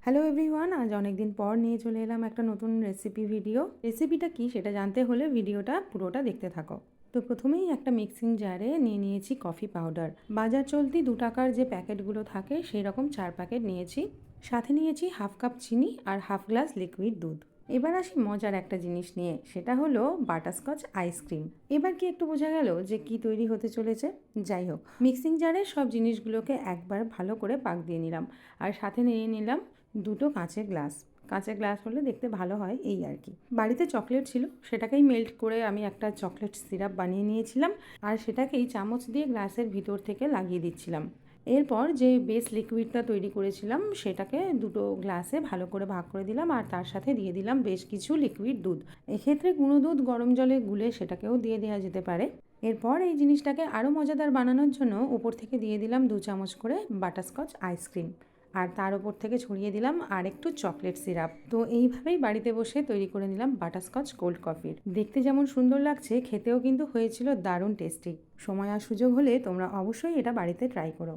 Hello everyone, আজ অনেক দিন পর নিয়ে চলে এলাম একটা নতুন ভিডিও। রেসিপিটা কি সেটা জানতে হলে ভিডিওটা পুরোটা দেখতে থাকো। তো প্রথমেই একটা মিক্সিং জারে নিয়ে নিয়েছি কফি পাউডার। বাজার চলতি 2 টাকার যে প্যাকেটগুলো থাকে সেই রকম 4 প্যাকেট নিয়েছি। সাথে নিয়েছি হাফ কাপ চিনি আর হাফ গ্লাস লিকুইড দুধ। এবার আসি মজার একটা জিনিস নিয়ে, সেটা হলো বাটারস্কচ আইসক্রিম। এবার কি একটু বোঝা গেল যে কি তৈরি হতে চলেছে? যাই হোক, মিক্সিং জারে সব জিনিসগুলোকে একবার ভালো করে পাক দিয়ে নিলাম। আর সাথে নিয়ে নিলাম 2টো কাঁচের গ্লাস। কাঁচের গ্লাস হলে দেখতে ভালো হয়, এই আর কি। বাড়িতে চকলেট ছিল, সেটাকেই মেল্ট করে আমি একটা চকলেট সিরাপ বানিয়ে নিয়েছিলাম। আর সেটাকেই চামচ দিয়ে গ্লাসের ভিতর থেকে লাগিয়ে দিচ্ছিলাম। এরপর যে বেস লিকুইডটা তৈরি করেছিলাম সেটাকে 2টো গ্লাসে ভালো করে ভাগ করে দিলাম, আর তার সাথে দিয়ে দিলাম বেশ কিছু লিকুইড দুধ। এক্ষেত্রে গুঁড়ো দুধ গরম জলে গুলে সেটাকেও দিয়ে দেওয়া যেতে পারে। এরপর এই জিনিসটাকে আরও মজাদার বানানোর জন্য উপর থেকে দিয়ে দিলাম 2 চামচ করে বাটারস্কচ আইসক্রিম। আর তার উপর থেকে ছড়িয়ে দিলাম আর একটু চকলেট সিরাপ। তো এইভাবেই বাড়িতে বসে তৈরি করে নিলাম বাটারস্কচ কোল্ড কফির। দেখতে যেমন সুন্দর লাগছে, খেতেও কিন্তু হয়েছিল দারুণ টেস্টি। সময় আর সুযোগ হলে তোমরা অবশ্যই এটা বাড়িতে ট্রাই করো।